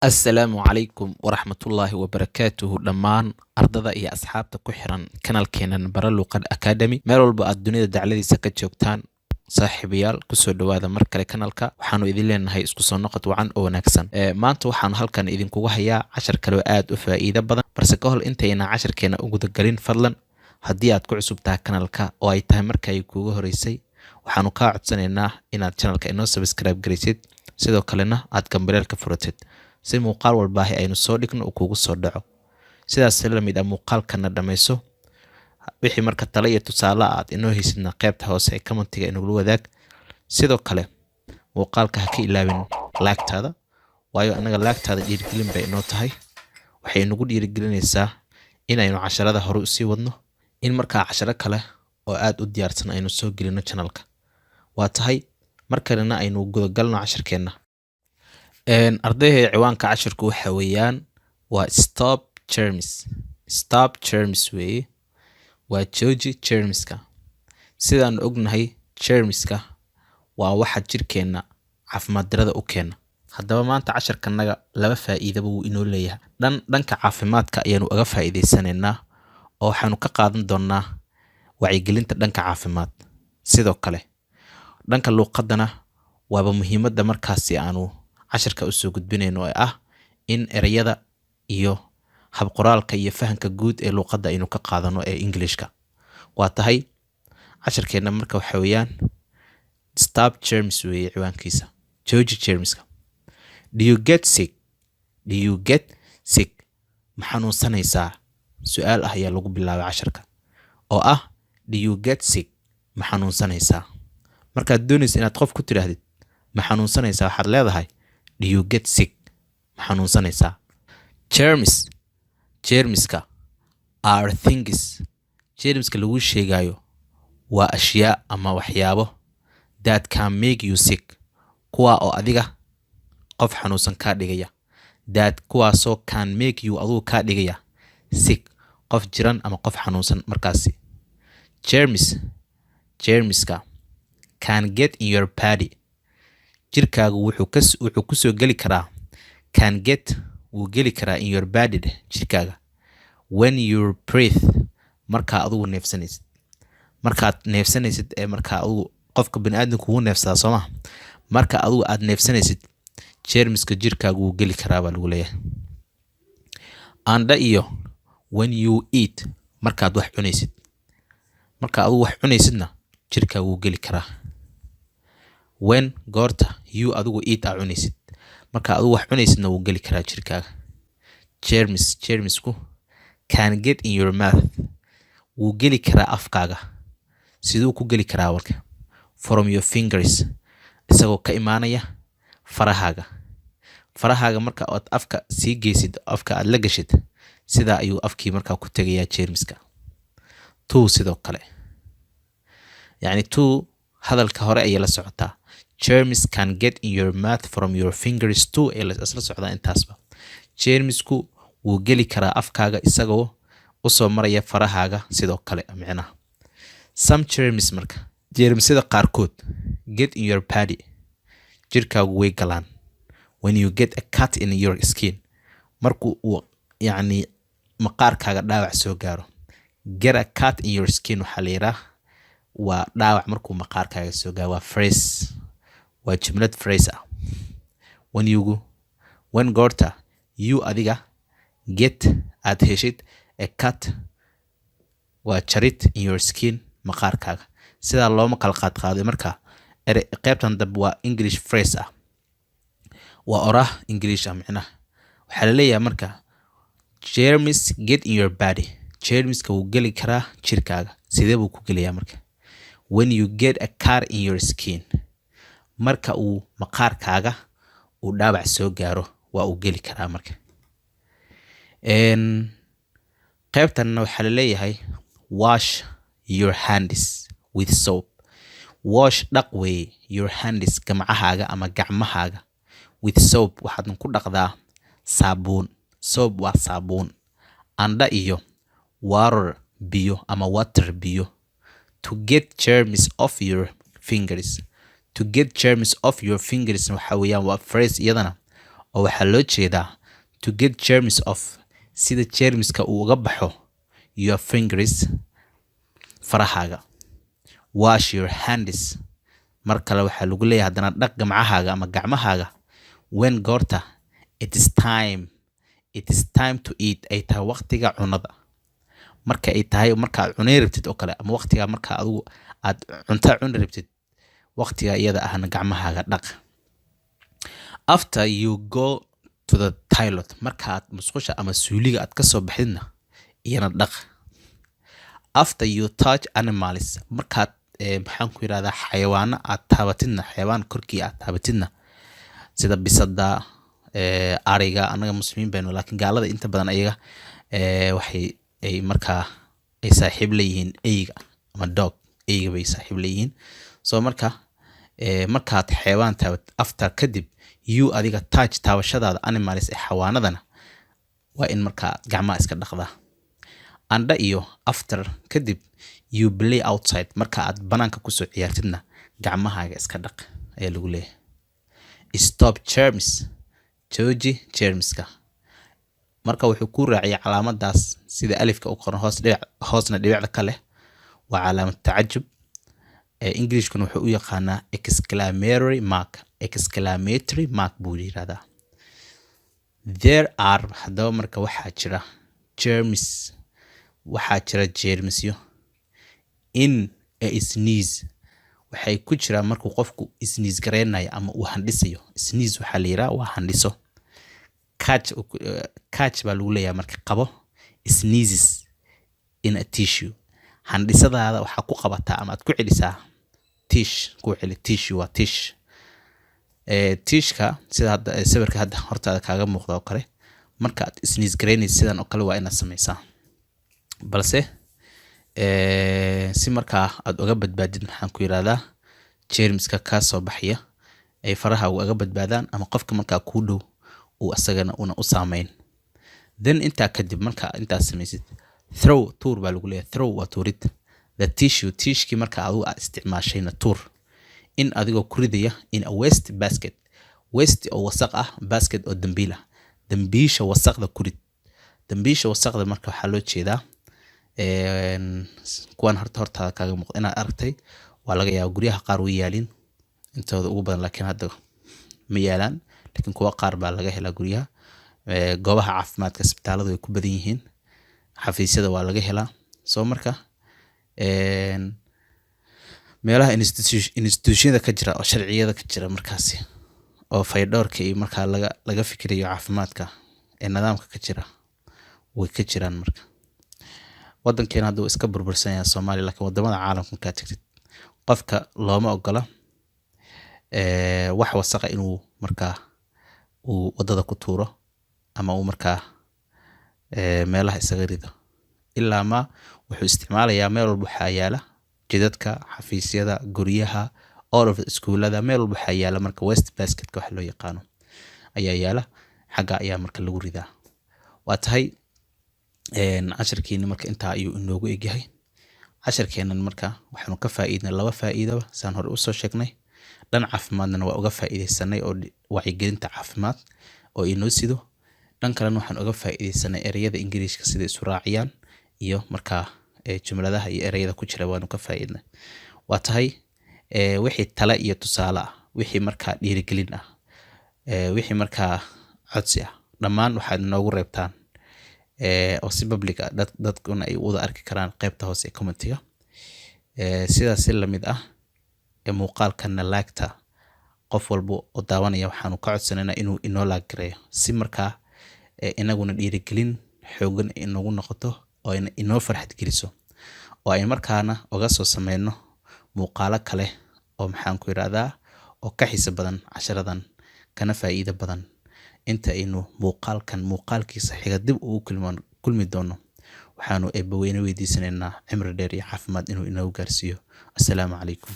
Assalaamu calaykum waraxmatullaahi wabarakaatuhu dhammaan ardada iyo asxaabta ku xiran kanaalkeenan Bara Luqad Academy meel walba aad dunida dacladiisa ka joogtaan saaxiibayaal kusoo dhawaada mar kale kanaalka waxaanu idin leenahay isku soo noqod wacan oo wanaagsan maanta waxaan halkan idinkugu hayaa cashar kale oo aad u faa'iido badan balse ka hor intayna casharkeena u guda galin fadlan haddii aad ku cusub tahay kanaalka oo ay tahay markay kuugu horeysay waxaanu kaa codsanaynaa inaad channelka inoo subscribe garaysid sidoo kalena aad gambareelka furatid si muuqaal walbaahi aynu soo dhigno uu kugu soo dhaco sidaas la mid ah muuqaalkana dhamayso wixii marka talo iyo tusaale aad inoo haysidna qaybta hoose ee commentiga inagula wadaag sidoo kale muuqaalka ha ka ilaawin laagtaada waayo anaga laagtaada dhiirigelin bay inoo tahay waxay nagu dhiirigelinaysaa inaynu casharada hore usii wadno in markaa casharo kale oo aad u diyaarsan aynu soo gelino channelka waa tahay markalena aynu gudagalno casharkeena ardayda ciwaanka cashirku waxa weeyaan waa stop germs weeye waa jooji germska sidaan ognahay germska waa waxa jirkeena caafimaad darada u keena haddaba maanta casharkanaga laba faa'iido buu inoo leeyahay dhanka caafimaadka ayaanu uga faa'iideysanaynaa oo waxaanu ka qaadan doonaa wacyigelinta dhanka caafimaad sidoo kale dhanka luqadana waaba muhiimadda markaasi aanu casharka u soo gudbinayno ee ah in erayada iyo hab qoraalka iyo fahanka guud ee luqadda aynu ka qaadano ee Englishka waa tahay casharkeena marka waxa weeyaan stop germs weeye ciwaankiisa jooji germska do you get sick ma xanuunsanaysaa su'aal ah ayaa lagu bilaabay casharka oo ah do you get sick ma xanuunsanaysaa markaad doonaysid inaad qof ku tiraahdid ma xanuunsanaysaa waxaad leedahay do you get sick ma xanuunsanaysaa germska are things germska lagu sheegayo waa ashyaa ama waxyaabo that can make you sick kuwa oo adiga qof xanuunsan ka dhigaya kuwaasoo can make you adigu ka dhigaya sick qof jiran ama qof xanuunsan markaasi germska can get in your body jirkaagu wuxuu ku soo geli karaa wuu geli karaa in your body jirkaaga when you breathe markaa adigu neefsanaysid markaad neefsanaysid ee markaa adigu qofka bani'aadamku wuu neefsadaa soo ma marka adigu aad neefsanaysid germska jirkaagu wuu geli karaa baa lagu leeyahay anda iyo when you eat markaad wax cunaysid marka adigu wax cunaysidna jirkaagu wuu geli karaa when goorta you adigu eat a cunaysid marka adigu wax cunaysidna wuu geli karaa jirkaaga germsku can get in your mouth wuu geli karaa afkaaga siduu ku geli karaa walka from your fingers isagoo ka imaanaya farahaaga marka aad afka sii geysid afka aad la gashid sidaa ayuu afkii markaa ku tegayaa germska sidoo kale yacni hadalka hore ayay la socotaa germs can get in your mouth from your fingers too ee isla socdaa intaasba germsku wuu geli karaa afkaaga isagoo u soo maraya farahaaga sidoo kale micnaha some germs marka germsida qaarkood get in your body jirkaagu way galaan when you get a cut in your skin markuu uu yacni maqaarkaaga dhaawac soo gaaro get a cut in your skin waxaa la yidhaah waa dhaawac markuu maqaarkaaga soo gaaro waa phrase waa jumlad phrase ah when goorta you adiga get aad heshid a cut waa jarid in your skin maqaarkaaga sidaa looma kala qaadqaaday marka qaybtan dambe waa English phrase ah waa oraah English ah micnaha waxaa la leeyahay marka germs get in your body germska wuu geli karaa jirkaaga sidee buu ku gelayaa marka when you get a cut in your skin marka uu maqaarkaaga uu dhaawac soo gaaro waa uu geli karaa marka qaybtanna waxaa la leeyahay wash your hands with soap dhaq way your hands gamcahaaga ama gacmahaaga with soap waxaad ku dhaqdaa saabuun soap waa saabuun anda iyo water biyo ama water biyo to get germs off your fingers waxa weeyaan waa phrase iyadana oo waxaa loo jeedaa to get germs off, sida germska uu uga baxo your fingers, farahaaga. Wash your hands, mar kale waxaa lagu leeyahay haddana dhaq gamcahaaga ama gacmahaaga. When goorta it is time to eat, ay tahay waqtiga cunada. Marka ay tahay marka aad cunay rabtid oo kale, ama waqtiga marka adigu aad cunta cuni rabtid, waqtiga iyada ahna gacmahaaga dhaq. After you go to the toilet, markaad musqusha ama suuliga aad ka soo baxidna iyana dhaq. After you touch animals, markaad maxaan ku yiraahdaa xayawaano aad taabatidna, xayawaan korkii aad taabatidna, sida bisada, ariga. anaga muslimiin baynu, laakiin gaalada inta badan ayaga waxay ay markaa ay saaxiib leeyihiin eyga ama dog, eyga bay saaxiib leeyihiin. So markaad xayawaan taabat after kadib, you adiga touch taabashadaada animals ee xayawaanadana waa in markaa gacmaha iska dhaqdaa. Anda iyo after kadib, you play outside, marka aad banaanka kusoo ciyaartidna gacmahaaga iska dhaq ayaa lagu leeyahay. Stop germs, jooji germska. marka wuxuu ku raaciyay calaamadaas sida alifka u qoran hoosna dhibicda kale waa calaamad tacajub. Englishkuna wuxuu u yaqaanaa exclamatory mark buu yiraahdaa. There are, haddaba marka waxaa jira germs, waxaa jira jeermisyo in a sneeze, waxay ku jiraan markuu qofku sneeze gareynayo ama uu handhisayo. Sneeze waxaa la yiraahdaa waa handhiso. Catch baa lagu leeyahay marka qabo. Sneezes in a tissue, handhisadaada waxaa ku qabataa ama aad ku celisaa tish. ku celi tissue, waa tish. Tishka sida hadda sawirka hadda hortaada kaaga muuqda oo kale, marka aad sneeze gareynaysid sidan oo kale waa inaad sameysaa. balse si markaa aad uga badbaadid maxaan ku yiraahdaa germska ka soo baxaya ay faraha uga badbaadaan, ama qofka markaa ku dhow uu asagana una u saameyn. Then intaa kadib, marka intaa sameysid, throw, tuur baa lagu leeyahay. Throw waa tuurid. The tishki marka adigu aad isticmaashayna tuur. In adigoo ku ridaya in a waste basket, waste oo wasaq ah, basket oo dambiil ah. Dambiisha wasaqda ku rid. Dambiisha wasaqda marka waxaa loo jeedaa kuwan hortaada kaaga muuqda inaad aragtay, waa laga yaabaa guryaha qaar way yaalin intooda ugu badan, laakiin hadda ma yaalaan. laakiin kuwa qaar baa laga helaa guryaha. goobaha caafimaadka, isbitaaladu way ku badan yihiin, xafiisyada waa laga helaa. soo marka meelaha institutionada ka jira oo sharciyada ka jira markaasi, oo faydhoorka iyo markaa laga fikirayo caafimaadka ee nidaamka ka jira, way ka jiraan. marka wadankeena hadda iska burbursan yahay Soomaaliya, laakiin wadamada caalamka ka tagtid qofka looma ogola wax wasaq ah inuu markaa uu wadada ku tuuro ama uu markaa meelaha isaga rido. ilaa ma wuxuu isticmaalayaa meel walba waxaa yaala jidadka, xafiisyada, guryaha, all of iskuulada, meel walba waxaa yaala marka waste basket wax loo yaqaano ayaa yaala. xagga ayaa marka lagu ridaa. waa tahay casharkeena marka intaa ayuu inoogu egyahay. casharkeenan marka waxaanu ka faa'iidnay laba faa'iido saan hore u soo sheegnay. dhan caafimaadna waa uga faa'iideysanay oo wacyigelinta caafimaad oo inoo sido. dhan kalena waxaan uga faa'iideysanay ereyada Ingiriiska sida isu raaciyaan iyo markaa jumladaha iyo ereyada ku jira waanu ka faa'iidnay. waa tahay wixii tala iyo tusaale ah, wixii markaa dhiirigelin ah, wixii markaa codsi ah, dhammaan waxaad noogu reebtaan oo si public ah dadkuna ay wada arki karaan qaybta hoose ee commentiga. sidaas la mid ah muuqaalkana laagta qof walba oo daawanaya waxaanu ka codsanaynaa inuu inoo laag gareeyo, si markaa inaguna dhiirigelin xoogan inagu noqoto oo inoo farxad geliso, oo ay markaana uga soo sameyno muuqaalo kale oo maxaan ku yiraahdaa oo ka xiiso badan casharadan kana faa'iido badan. inta aynu muuqaalkiisa xiga dib ugu kulmi doono, waxaanu eebbaweyne weydiisanaynaa cimri dheer iyo caafimaad inuu inoo gaarsiiyo. assalaamu calaykum.